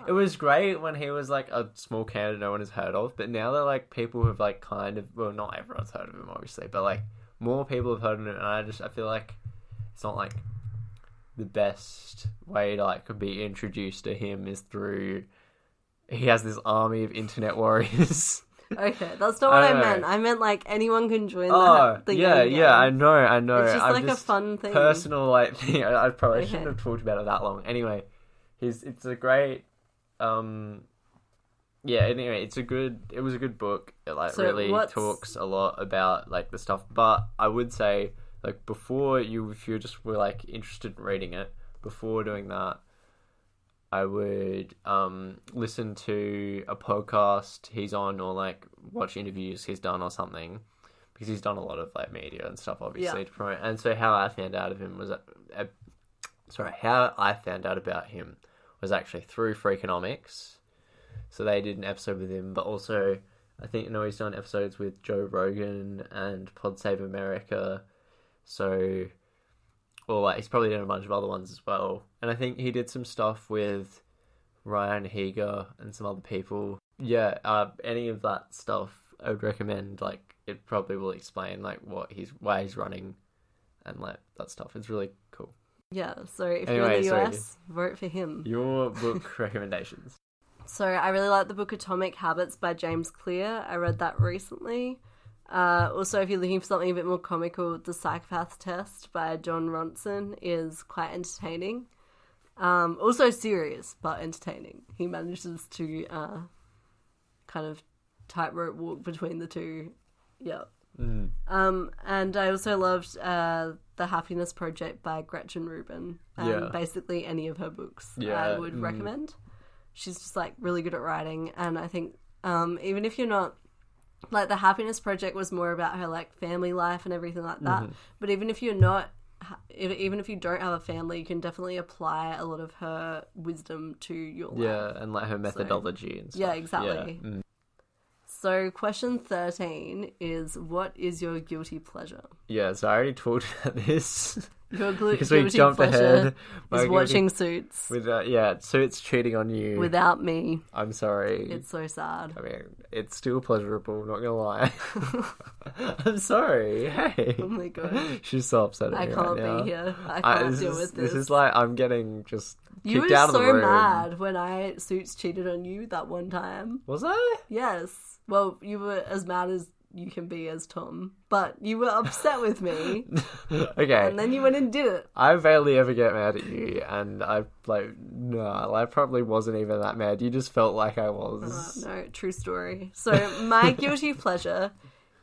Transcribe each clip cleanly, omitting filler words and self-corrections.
it was great when he was like a small candidate no one has heard of, but now that like people have like kind of, well, not everyone's heard of him obviously, but like more people have heard of him, and I feel like it's not like the best way to like be introduced to him is through, he has this army of internet warriors. Okay, that's not what I meant. I meant like anyone can join the yeah, game. yeah, I know. It's just a fun thing. Personal like thing. I probably shouldn't have talked about it that long. Anyway, it's a great anyway, it was a good book. It like really talks a lot about like the stuff, but I would say like if you just were like interested in reading it, before doing that, I would listen to a podcast he's on, or like watch interviews he's done or something, because he's done a lot of like media and stuff obviously to promote. And so how I found out about him was actually through Freakonomics. So they did an episode with him, but also he's done episodes with Joe Rogan and Pod Save America. So, or like he's probably done a bunch of other ones as well. And I think he did some stuff with Ryan Heger and some other people. Yeah, any of that stuff I would recommend. Like, it probably will explain like why he's running and like that stuff. It's really cool. Yeah, so if you're in the US, vote for him. Your book recommendations. So I really like the book Atomic Habits by James Clear. I read that recently. Also, if you're looking for something a bit more comical, The Psychopath Test by John Ronson is quite entertaining. Also serious, but entertaining. He manages to kind of tightrope walk between the two. Yeah. And I also loved The Happiness Project by Gretchen Rubin. Basically any of her books I would recommend. She's just like really good at writing, and I think even if you're not like, The Happiness Project was more about her like family life and everything like that, but even if you don't have a family, you can definitely apply a lot of her wisdom to your life. And like her methodology and stuff. Yeah, exactly. So question 13 is, what is your guilty pleasure? Yeah, so I already talked about this. Your because guilty we jumped pleasure ahead. is watching Suits. With Suits cheating on you. Without me. I'm sorry. It's so sad. I mean, it's still pleasurable, not gonna lie. I'm sorry. Hey. Oh my god. She's so upset at me I can't right now. be here. I can't deal with this. This is like, I'm getting just you kicked out of the room. You were so mad when Suits cheated on you that one time. Was I? Yes. Well, you were as mad as you can be as Tom, but you were upset with me. Okay. And then you went and did it. I barely ever get mad at you, and I probably wasn't even that mad. You just felt like I was. No, true story. So my guilty pleasure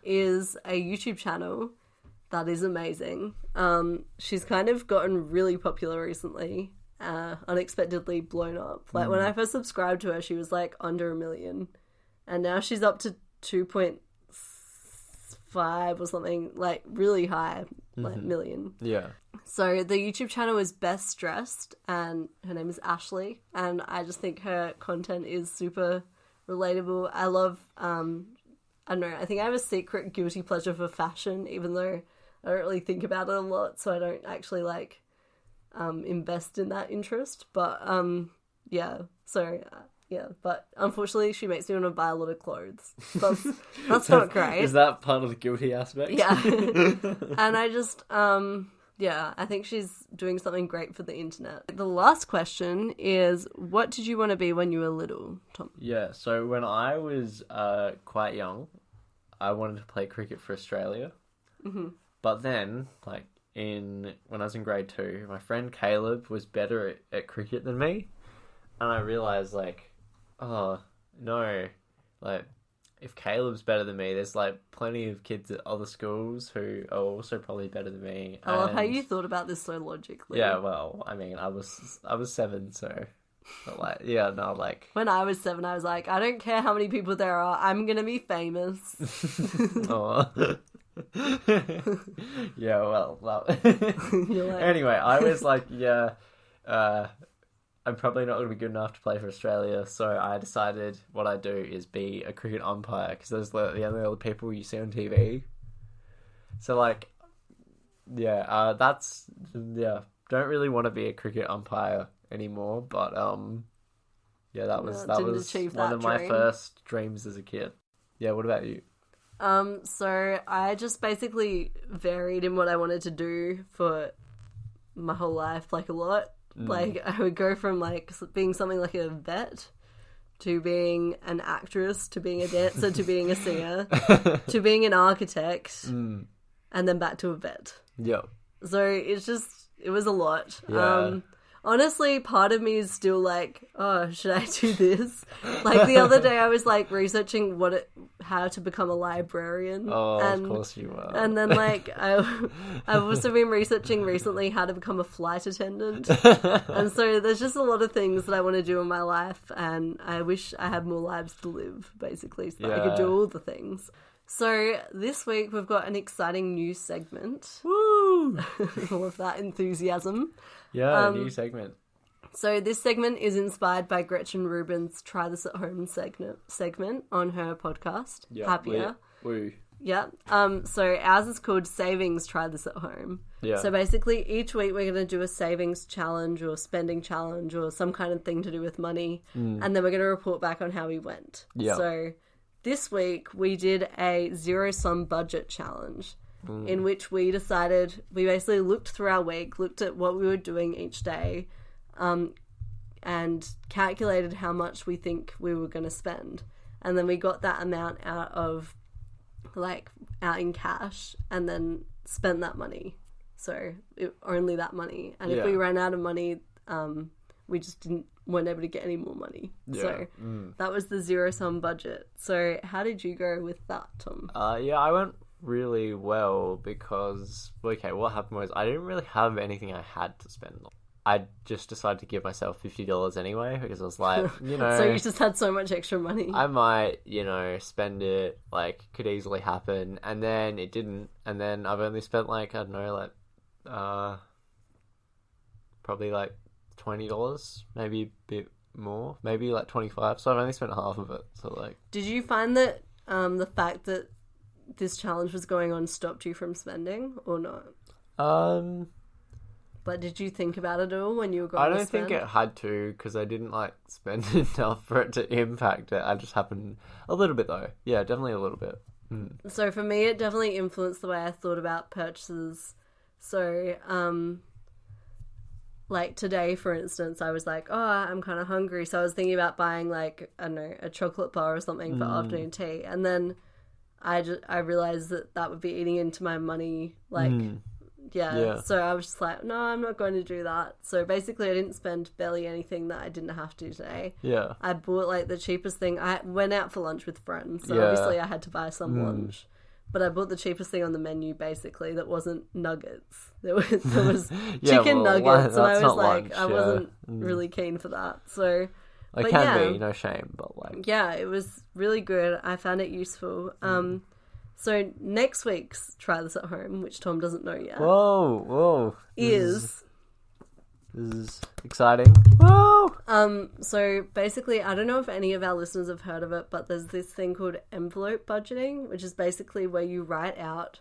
is a YouTube channel that is amazing. She's kind of gotten really popular recently, unexpectedly blown up. Like when I first subscribed to her, she was like under 1 million, and now she's up to 2.5 or something, like really high, like million. Yeah. So the YouTube channel is Best Dressed, and her name is Ashley, and I just think her content is super relatable. I love, I don't know, I think I have a secret guilty pleasure for fashion, even though I don't really think about it a lot, so I don't actually like invest in that interest. But but unfortunately she makes me want to buy a lot of clothes. That's not great. Is that part of the guilty aspect? Yeah. And I just, I think she's doing something great for the internet. The last question is, what did you want to be when you were little, Tom? Yeah, so when I was quite young, I wanted to play cricket for Australia. Mm-hmm. But then, like, when I was in grade 2, my friend Caleb was better at cricket than me. And I realised, like, oh, no, like, if Caleb's better than me, there's, like, plenty of kids at other schools who are also probably better than me. I love how you thought about this so logically. Yeah, well, I mean, I was 7, so, but, like, when I was 7, I was like, I don't care how many people there are, I'm gonna be famous. Oh. Yeah, well, like... Anyway, I was like, I'm probably not going to be good enough to play for Australia, so I decided what I'd do is be a cricket umpire, because those are the only other people you see on TV. So, like, don't really want to be a cricket umpire anymore, but, Yeah, that was didn't achieve one that of my dream. first dreams as a kid. Yeah, what about you? So I just basically varied in what I wanted to do for my whole life, like a lot. Like I would go from like being something like a vet to being an actress to being a dancer to being a singer to being an architect and then back to a vet. Yep. So it was a lot. Yeah. Honestly, part of me is still like, oh, should I do this? Like the other day I was like researching how to become a librarian. Oh, and, of course you are. And then like I've also been researching recently how to become a flight attendant. And so there's just a lot of things that I want to do in my life, and I wish I had more lives to live, basically, so that I could do all the things. So this week we've got an exciting new segment. Woo! All of that enthusiasm. Yeah, new segment. So this segment is inspired by Gretchen Rubin's Try This at Home segment on her podcast, Happier. Woo. Yeah. So ours is called Savings Try This at Home. Yeah. So basically each week we're going to do a savings challenge or spending challenge or some kind of thing to do with money. And then we're going to report back on how we went. Yeah. So this week we did a zero-sum budget challenge in which we basically looked through our week, looked at what we were doing each day, and calculated how much we think we were going to spend. And then we got that amount out in cash and then spent that money. So only that money. And if we ran out of money, we just weren't able to get any more money. Yeah. So that was the zero-sum budget. So how did you go with that, Tom? I went really well because, what happened was I didn't really have anything I had to spend on. I just decided to give myself $50 anyway because I was like, So you just had so much extra money. I might, spend it, could easily happen, and then it didn't, and then I've only spent probably $20, maybe a bit more, maybe $25, so I've only spent half of it, so Did you find that the fact that this challenge was going on stopped you from spending or not? But did you think about it at all when you were going to spend? I don't think it had to, because I didn't spend enough for it to impact it. I just happened a little bit though. Yeah, definitely a little bit. So for me, it definitely influenced the way I thought about purchases. So, today, for instance, I was like, oh, I'm kind of hungry. So I was thinking about buying I don't know, a chocolate bar or something for afternoon tea. And then I realized that would be eating into my money, Yeah, so I was just like, no, I'm not going to do that. So basically I didn't spend barely anything that I didn't have to today. Yeah. I bought the cheapest thing. I went out for lunch with friends, so obviously I had to buy some lunch. But I bought the cheapest thing on the menu, basically, that wasn't nuggets. There was chicken nuggets, and I was like, I wasn't really keen for that. So it can be, no shame, but yeah, it was really good. I found it useful. So next week's Try This at Home, which Tom doesn't know yet. Whoa. This is exciting. Whoa! So basically, I don't know if any of our listeners have heard of it, but there's this thing called envelope budgeting, which is basically where you write out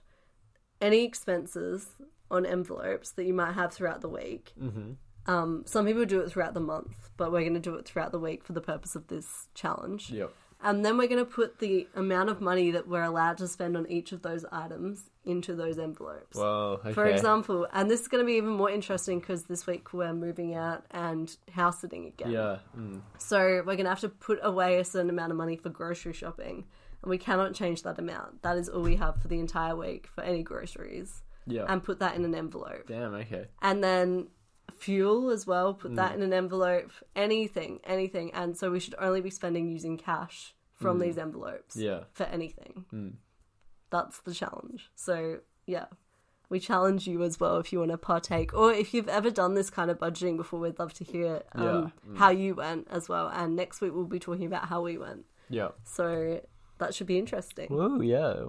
any expenses on envelopes that you might have throughout the week. Mm-hmm. Some people do it throughout the month, but we're going to do it throughout the week for the purpose of this challenge. Yep. And then we're going to put the amount of money that we're allowed to spend on each of those items into those envelopes. Whoa, okay. For example, and this is going to be even more interesting because this week we're moving out and house sitting again. Yeah. So we're going to have to put away a certain amount of money for grocery shopping. And we cannot change that amount. That is all we have for the entire week for any groceries. Yeah. And put that in an envelope. Damn, okay. And then fuel as well, put that in an envelope, anything. And so we should only be spending using cash from these envelopes for anything. That's the challenge. So yeah, we challenge you as well if you want to partake, or if you've ever done this kind of budgeting before, we'd love to hear how you went as well. And next week we'll be talking about how we went. Yeah. So that should be interesting. Whoa, yeah.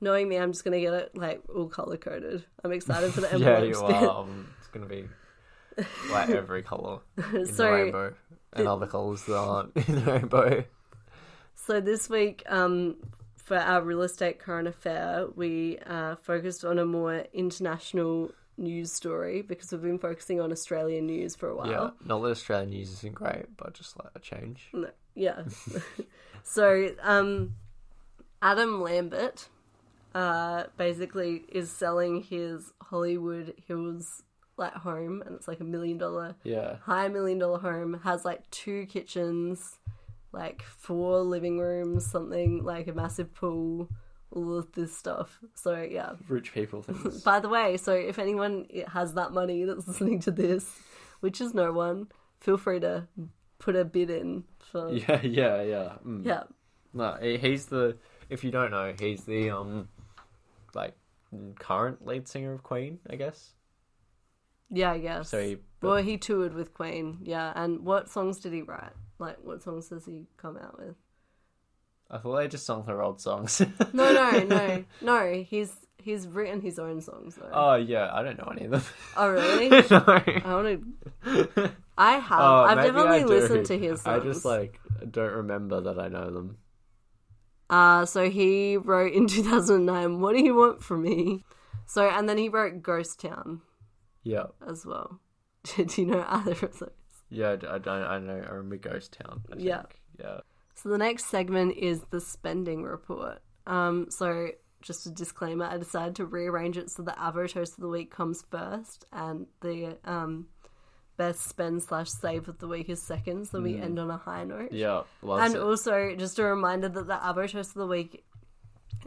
Knowing me, I'm just going to get it all color coded. I'm excited for the envelopes. Yeah, you are. It's going to be every color in the rainbow, and other colors that aren't in the rainbow. So this week, for our real estate current affair, we focused on a more international news story because we've been focusing on Australian news for a while. Yeah, not that Australian news isn't great, but just like a change. No, yeah. So, Adam Lambert basically is selling his Hollywood Hills like home, and it's like $1 million, high $1 million home. Has like 2 kitchens, like 4 living rooms, something like a massive pool, all of this stuff. So yeah, Rich people things. by the way, so if anyone has that money that's listening to this, which is no one, feel free to put a bid in for Yeah. yeah. No, he's the. If you don't know, he's the like current lead singer of Queen, I guess. Yeah, I guess. So he toured with Queen, yeah. And what songs did he write? Like, what songs does he come out with? I thought they just sung their old songs. No. He's written his own songs though. Oh yeah, I don't know any of them. Oh really? No. I want to. I have. I've definitely listened to his songs. I just like don't remember that I know them. So he wrote in 2009, "What Do You Want From Me?" So, and then he wrote Ghost Town. Yeah. As well. Do you know either of those? Yeah, I don't. I know. I remember Ghost Town. I think. Yeah. So the next segment is the spending report. So just a disclaimer, I decided to rearrange it so the Avo Toast of the Week comes first and the best spend / save of the week is second, so we end on a high note. Yeah, and also just a reminder that the Avo Toast of the Week,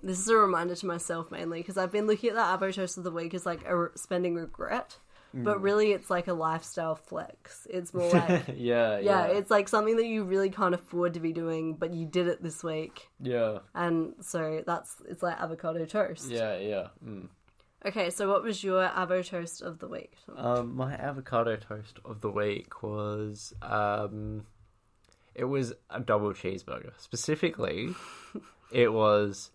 this is a reminder to myself mainly because I've been looking at the Avo Toast of the Week as like a spending regret. But really, it's like a lifestyle flex. It's more like... yeah, it's like something that you really can't afford to be doing, but you did it this week. Yeah. And so it's like avocado toast. Yeah. Okay, so what was your avo toast of the week? My avocado toast of the week was... it was a double cheeseburger. Specifically, it was...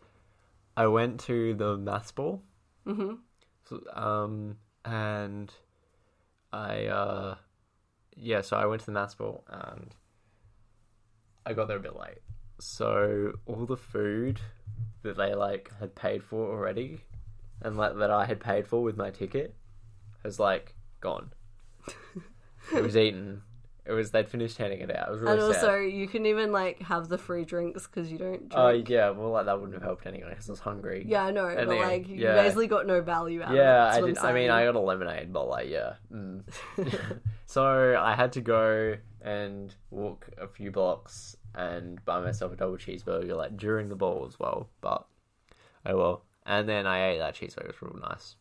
I went to the maths ball. Mm-hmm. So, and... so I went to the maths ball and I got there a bit late. So all the food that they like had paid for already and like that I had paid for with my ticket was like gone. It was eaten. They'd finished handing it out. It was really sad. And also, you couldn't even like have the free drinks because you don't drink. Oh yeah, well like that wouldn't have helped anyway because I was hungry. Yeah, I know, and but like you basically got no value out of it. Yeah, I did. I mean, I got a lemonade, but like So I had to go and walk a few blocks and buy myself a double cheeseburger like during the ball as well. But oh well. And then I ate that cheeseburger. It was real nice.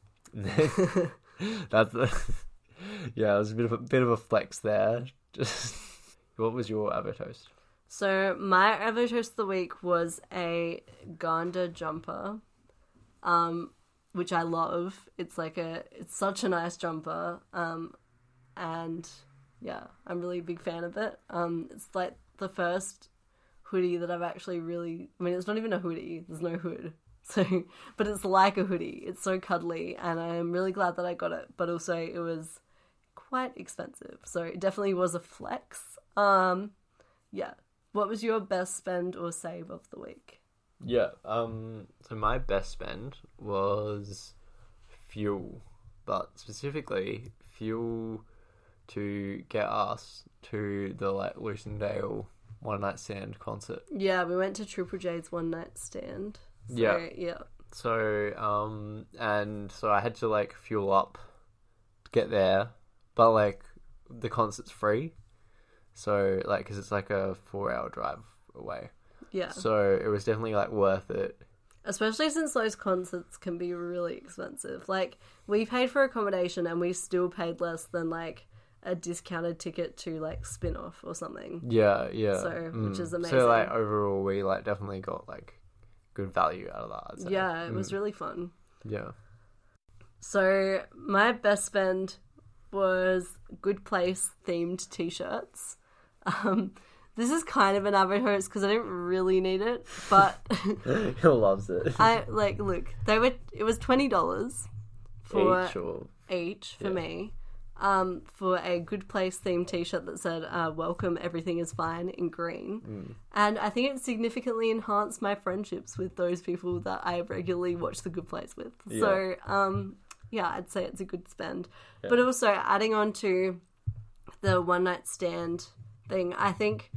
That's yeah, it was a bit of a flex there. Just what was your avo toast? So my avo toast of the week was a Gander jumper, which I love. It's such a nice jumper, and yeah, I'm really a big fan of it. It's like the first hoodie that I've actually really. I mean, it's not even a hoodie. There's no hood. So, but it's like a hoodie. It's so cuddly, and I'm really glad that I got it. But also, it was quite expensive, so it definitely was a flex. Yeah. What was your best spend or save of the week? Yeah. So my best spend was fuel, but specifically fuel to get us to the like Lucindale One Night Stand concert. Yeah, we went to Triple J's One Night Stand. So, yeah. So, and so I had to like fuel up to get there, but like the concert's free. So like, cause it's like a 4-hour drive away. Yeah. So it was definitely like worth it. Especially since those concerts can be really expensive. Like we paid for accommodation and we still paid less than like a discounted ticket to like Spin-Off or something. Yeah. So, which is amazing. So like overall we like definitely got like good value out of that, I'd say. Yeah, it was really fun. Yeah. So my best spend was Good Place themed t-shirts. This is kind of an avo toast because I didn't really need it, but he loves it. It was $20 for each for me. For a Good Place themed t-shirt that said welcome, everything is fine in green. And I think it significantly enhanced my friendships with those people that I regularly watch The Good Place with. Yeah. So yeah, I'd say it's a good spend. Yeah. But also adding on to the one night stand thing, I think